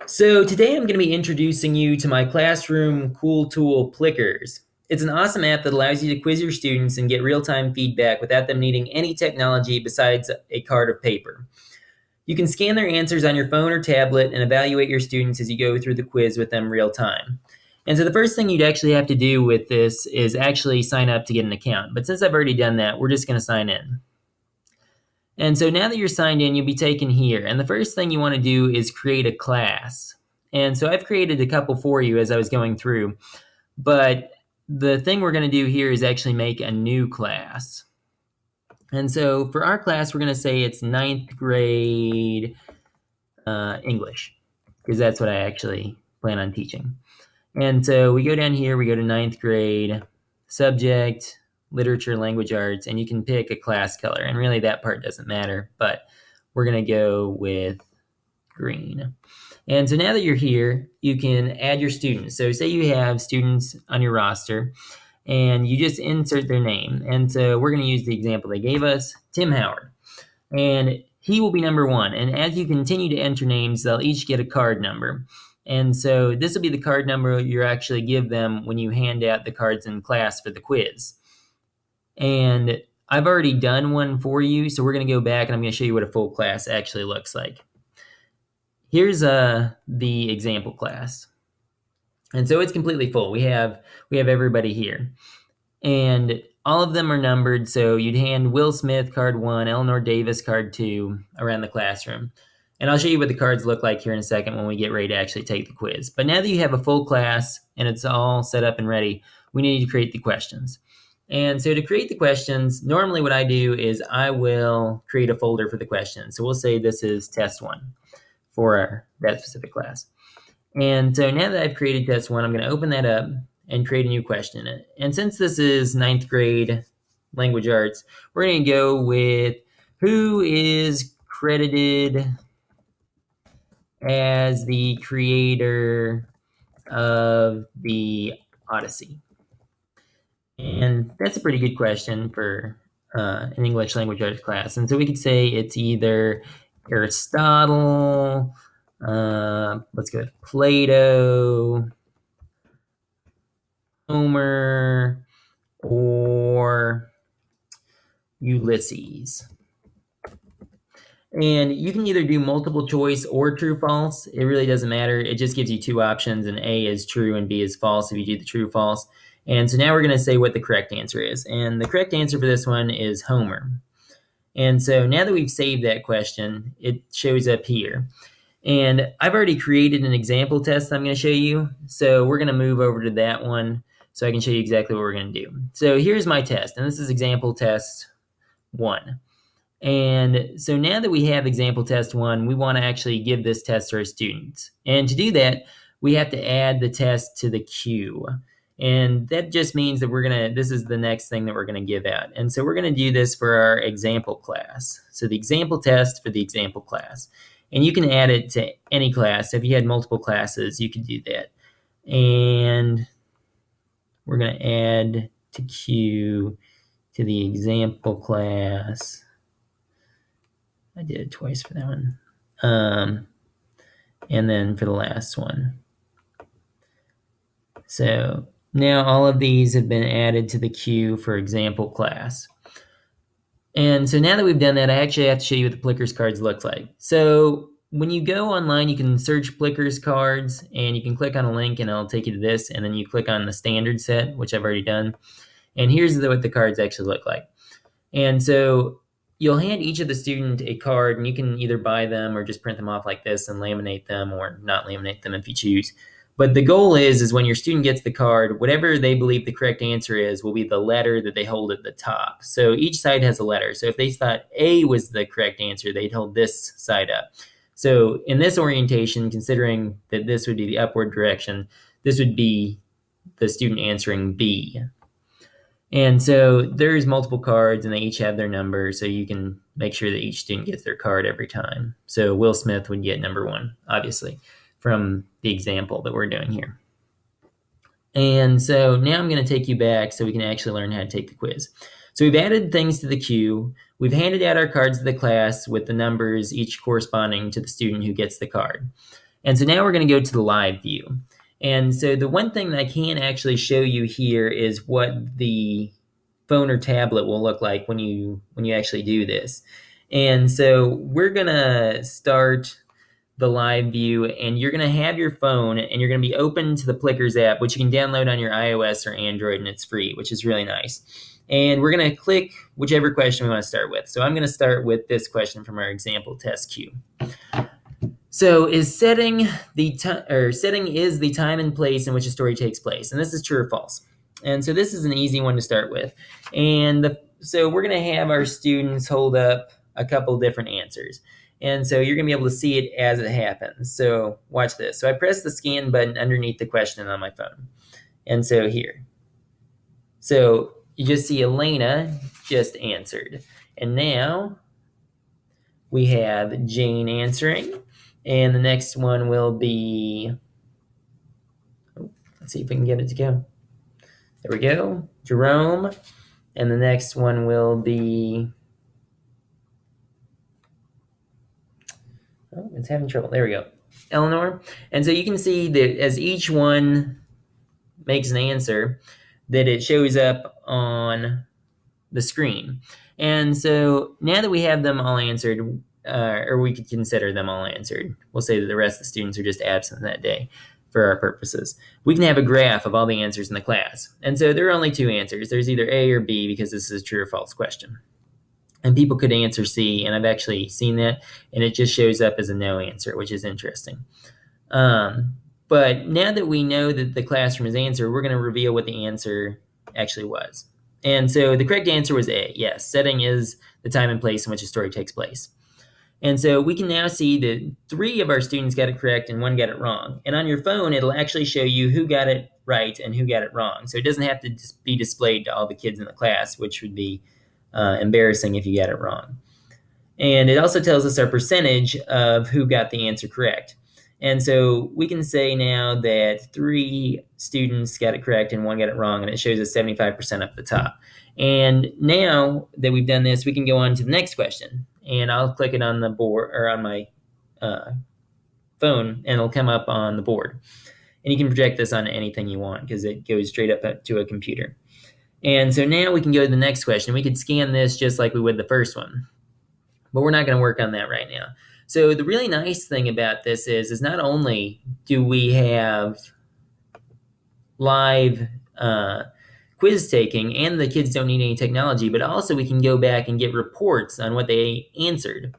So today I'm going to be introducing you to my classroom cool tool, Plickers. It's an awesome app that allows you to quiz your students and get real-time feedback without them needing any technology besides a card of paper. You can scan their answers on your phone or tablet and evaluate your students as you go through the quiz with them real time. And so the first thing you'd actually have to do with this is actually sign up to get an account. But since I've already done that, we're just going to sign in. And so now that you're signed in, you'll be taken here. And the first thing you want to do is create a class. And so I've created a couple for you as I was going through. But the thing we're going to do here is actually make a new class. And so for our class, we're going to say it's ninth grade English, because that's what I actually plan on teaching. And so we go down here, we go to ninth grade, subject, literature, language arts, and you can pick a class color. And really that part doesn't matter, but we're going to go with green. And so now that you're here, you can add your students. So say you have students on your roster and you just insert their name. And so we're going to use the example they gave us, Tim Howard. And he will be number one. And as you continue to enter names, they'll each get a card number. And so this will be the card number you actually give them when you hand out the cards in class for the quiz. And I've already done one for you, so we're going to go back and I'm going to show you what a full class actually looks like. Here's the example class. And so it's completely full. We have everybody here. And all of them are numbered, so you'd hand Will Smith card 1, Eleanor Davis card 2 around the classroom. And I'll show you what the cards look like here in a second when we get ready to actually take the quiz. But now that you have a full class and it's all set up and ready, we need to create the questions. And so to create the questions, normally what I do is I will create a folder for the questions. So we'll say this is test 1 for that specific class. And so now that I've created test 1, I'm going to open that up and create a new question. And since this is ninth grade language arts, we're going to go with who is credited as the creator of the Odyssey. And that's a pretty good question for an English language arts class. And so we could say it's either Aristotle, let's go with Plato, Homer, or Ulysses. And you can either do multiple choice or true false. It really doesn't matter. It just gives you two options, and A is true and B is false if you do the true false. And so now we're going to say what the correct answer is. And the correct answer for this one is Homer. And so now that we've saved that question, it shows up here. And I've already created an example test that I'm going to show you. So we're going to move over to that one so I can show you exactly what we're going to do. So here's my test, and this is example test 1. And so now that we have example test 1, we want to actually give this test to our students. And to do that, we have to add the test to the queue. And that just means that this is the next thing that we're going to give out. And so we're going to do this for our example class. So the example test for the example class. And you can add it to any class. If you had multiple classes, you could do that. And we're going to add to queue to the example class. I did it twice for that one. And then for the last one. So now all of these have been added to the queue for example class. And so now that we've done that, I actually have to show you what the Plickers cards look like. So when you go online, you can search Plickers cards and you can click on a link and it'll take you to this. And then you click on the standard set, which I've already done. And here's what the cards actually look like. And so you'll hand each of the student a card, and you can either buy them or just print them off like this and laminate them, or not laminate them if you choose. But the goal is when your student gets the card, whatever they believe the correct answer is will be the letter that they hold at the top. So each side has a letter. So if they thought A was the correct answer, they'd hold this side up. So in this orientation, considering that this would be the upward direction, this would be the student answering B. And so there's multiple cards and they each have their number, so you can make sure that each student gets their card every time. So Will Smith would get number 1, obviously, from the example that we're doing here. And so now I'm going to take you back so we can actually learn how to take the quiz. So we've added things to the queue. We've handed out our cards to the class with the numbers each corresponding to the student who gets the card. And so now we're going to go to the live view. And so the one thing that I can actually show you here is what the phone or tablet will look like when you actually do this. And so we're going to start the live view, and you're going to have your phone and you're going to be open to the Plickers app, which you can download on your iOS or Android, and it's free, which is really nice. And we're going to click whichever question we want to start with. So I'm going to start with this question from our example test queue. So is setting is the time and place in which a story takes place, and this is true or false. And so this is an easy one to start with. And so we're going to have our students hold up a couple different answers. And so you're going to be able to see it as it happens. So watch this. So I press the scan button underneath the question on my phone. And so here. So you just see Elena just answered. And now we have Jane answering. And the next one will be, let's see if we can get it to go. There we go, Jerome. And the next one will be, oh, it's having trouble. There we go, Eleanor. And so you can see that as each one makes an answer, that it shows up on the screen. And so now that we have them all answered, or we could consider them all answered, we'll say that the rest of the students are just absent that day for our purposes. We can have a graph of all the answers in the class. And so there are only two answers. There's either A or B because this is a true or false question. And people could answer C, and I've actually seen that, and it just shows up as a no answer, which is interesting. But now that we know that the classroom is answered, we're going to reveal what the answer actually was. And so the correct answer was A. Yes, setting is the time and place in which a story takes place. And so we can now see that 3 of our students got it correct and 1 got it wrong. And on your phone, it'll actually show you who got it right and who got it wrong. So it doesn't have to be displayed to all the kids in the class, which would be embarrassing if you got it wrong. And it also tells us our percentage of who got the answer correct. And so we can say now that 3 students got it correct and 1 got it wrong, and it shows us 75% up at the top. And now that we've done this, we can go on to the next question. And I'll click it on the board or on my phone, and it'll come up on the board. And you can project this on anything you want because it goes straight up to a computer. And so now we can go to the next question. We could scan this just like we would the first one, but we're not going to work on that right now. So the really nice thing about this is not only do we have live quiz taking and the kids don't need any technology, but also we can go back and get reports on what they answered.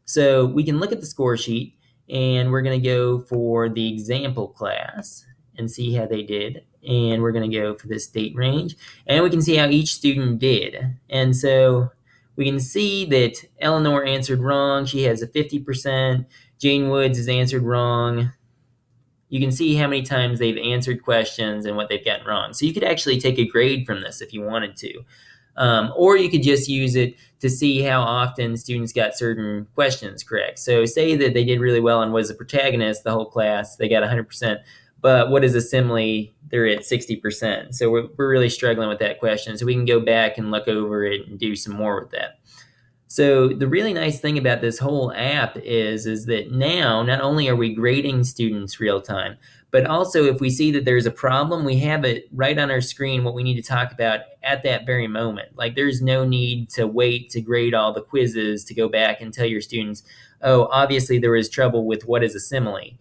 So we can look at the score sheet, and we're going to go for the example class and see how they did. And we're going to go for this date range, and we can see how each student did. And so we can see that Eleanor answered wrong. She has a 50%. Jane Woods has answered wrong. You can see how many times they've answered questions and what they've gotten wrong. So you could actually take a grade from this if you wanted to. Or you could just use it to see how often students got certain questions correct. So say that they did really well on what is the protagonist, the whole class, they got 100%. But what is a simile? They're at 60%. So we're really struggling with that question. So we can go back and look over it and do some more with that. So the really nice thing about this whole app is that now not only are we grading students real time, but also if we see that there's a problem, we have it right on our screen what we need to talk about at that very moment. Like there's no need to wait to grade all the quizzes to go back and tell your students, oh, obviously there was trouble with what is a simile.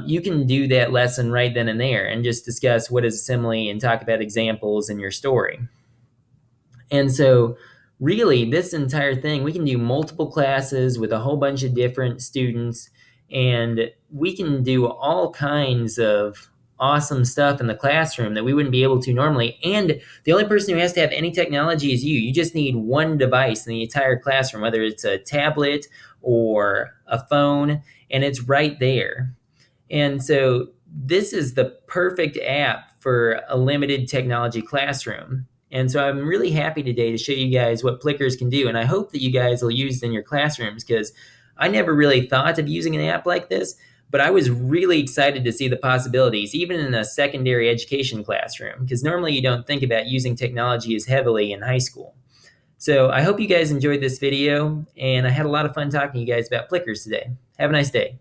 You can do that lesson right then and there and just discuss what is a simile and talk about examples in your story. And so really, this entire thing, we can do multiple classes with a whole bunch of different students, and we can do all kinds of awesome stuff in the classroom that we wouldn't be able to normally. And the only person who has to have any technology is you. You just need one device in the entire classroom, whether it's a tablet or a phone, and it's right there. And so this is the perfect app for a limited technology classroom. And so I'm really happy today to show you guys what Plickers can do. And I hope that you guys will use it in your classrooms because I never really thought of using an app like this, but I was really excited to see the possibilities, even in a secondary education classroom, because normally you don't think about using technology as heavily in high school. So I hope you guys enjoyed this video, and I had a lot of fun talking to you guys about Plickers today. Have a nice day.